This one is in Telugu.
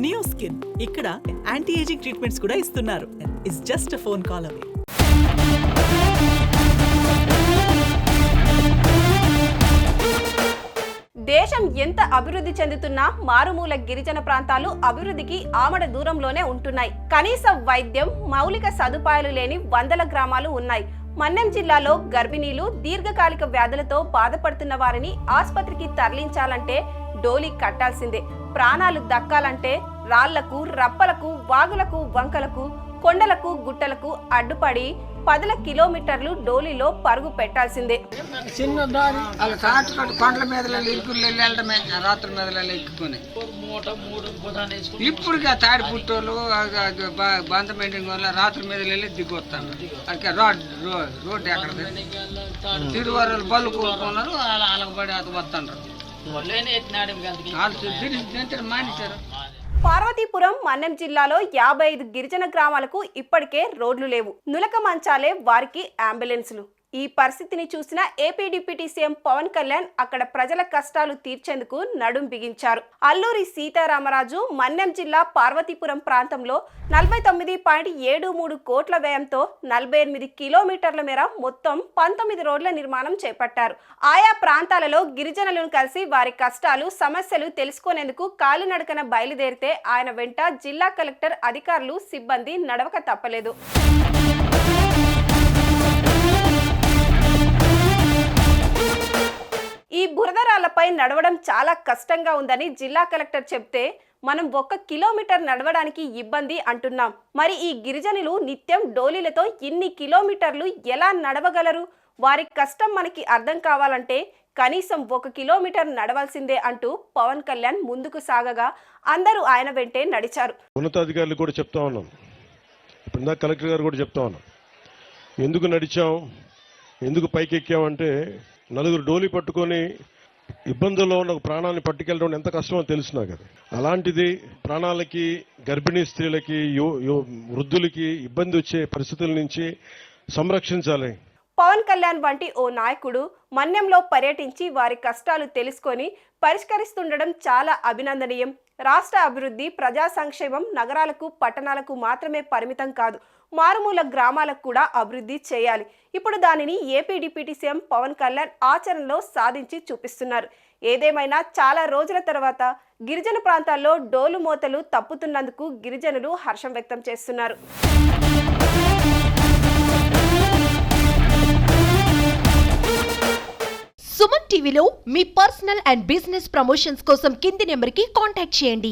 నియో స్కిన్ ఇక్కడ యాంటీ ఏజింగ్ ట్రీట్మెంట్స్ కూడా ఇస్తున్నారు. It's just a phone call away. దేశం ఎంత అభివృద్ధి చెందుతున్నా మారుమూల గిరిజన ప్రాంతాలు అభివృద్ధికి ఆమడ దూరంలోనే ఉంటున్నాయి. కనీస వైద్యం, మౌలిక సదుపాయాలు లేని వందల గ్రామాలు ఉన్నాయి. మన్నెం జిల్లాలో గర్భిణీలు, దీర్ఘకాలిక వ్యాధులతో బాధపడుతున్న వారిని ఆసుపత్రికి తరలించాలంటే డోలీ కట్టాల్సిందే. ప్రాణాలు దక్కాలంటే రాళ్లకు, రప్పలకు, వాగులకు, వంకలకు, కొండలకు, గుట్టలకు అడ్డుపడి 10 కిలోమీటర్లు డోలీలో పరుగు పెట్టాల్సిందే. చిన్న దారి కొండల మీద ఇరుకులు వెళ్ళడమే, రాత్రి మీద ఎక్కుకొని ఇప్పుడు తాడి పుట్టోళ్ళు బంద మెయింటింగ్ వల్ల రాత్రి మీద వెళ్ళి దిగొస్తాను. అక్కడ రోడ్డు ఎక్కడ తిరువారు బళ్ళు కోరుకున్నారు, అలగబడి అది వస్తాను మానేశారు. పార్వతీపురం, మన్నెం జిల్లాలో 55 గిరిజన గ్రామాలకు ఇప్పటికే రోడ్లు లేవు. నులక మంచాలే వారికి అంబులెన్సులు. ఈ పరిస్థితిని చూసిన AP deputy CM Pawan Kalyan అక్కడ ప్రజల కష్టాలు తీర్చేందుకు నడుం బిగించారు. అల్లూరి సీతారామరాజు మన్నెం జిల్లా పార్వతీపురం ప్రాంతంలో 49.73 కోట్ల వ్యయంతో 48 కిలోమీటర్ల మేర మొత్తం 19 రోడ్ల నిర్మాణం చేపట్టారు. ఆయా ప్రాంతాలలో గిరిజనులను కలిసి వారి కష్టాలు, సమస్యలు తెలుసుకునేందుకు కాలినడకన బయలుదేరితే ఆయన వెంట జిల్లా కలెక్టర్, అధికారులు, సిబ్బంది నడవక తప్పలేదు. ఈ బురదరాళ్లపై నడవడం చాలా కష్టంగా ఉందని జిల్లా కలెక్టర్ చెప్తే మనం 1 కిలోమీటర్ నడవడానికి ఇబ్బంది అంటున్నాం. మరి ఈ గిరిజనులు నిత్యం డోలీలతో ఇన్ని కిలోమీటర్లు ఎలా నడవగలరు? వారి కష్టం మనకి అర్థం కావాలంటే కనీసం 1 కిలోమీటర్ నడవాల్సిందే అంటూ పవన్ కళ్యాణ్ ముందుకు సాగగా అందరూ ఆయన వెంటే నడిచారు. ఉన్నతాధికారులు కూడా చెప్తా ఉన్నాం, ఇప్పుడు కలెక్టర్ గారు కూడా చెప్తా ఉన్నాం, ఎందుకు నడిచాం, ఎందుకు పైకి ఎక్కామంటే నలుగురు డోలీ పట్టుకొని ఇబ్బందుల్లో ఉన్న ప్రాణాన్ని పట్టుకెళ్ళడం ఎంత కష్టమో తెలుసు నాకు. అది అలాంటిది ప్రాణాలకి, గర్భిణీ స్త్రీలకి, వృద్ధులకి ఇబ్బంది వచ్చే పరిస్థితుల నుంచి సంరక్షించాలి. పవన్ కళ్యాణ్ వంటి ఓ నాయకుడు మన్యంలో పర్యటించి వారి కష్టాలు తెలుసుకొని పరిష్కరిస్తుండడం చాలా అభినందనీయం. రాష్ట్ర అభివృద్ధి, ప్రజా సంక్షేమం నగరాలకు, పట్టణాలకు మాత్రమే పరిమితం కాదు, మారుమూల గ్రామాలకు కూడా అభివృద్ధి చేయాలి. ఇప్పుడు దానిని AP deputy CM Pawan Kalyan ఆచరణలో సాధించి చూపిస్తున్నారు. ఏదేమైనా చాలా రోజుల తర్వాత గిరిజన ప్రాంతాల్లో డోలు మోతలు తప్పుతున్నందుకు గిరిజనులు హర్షం వ్యక్తం చేస్తున్నారు. సుమన్ టీవీలో మీ పర్సనల్ అండ్ బిజినెస్ ప్రమోషన్స్ కోసం కింది నెంబర్కి కాంటాక్ట్ చేయండి.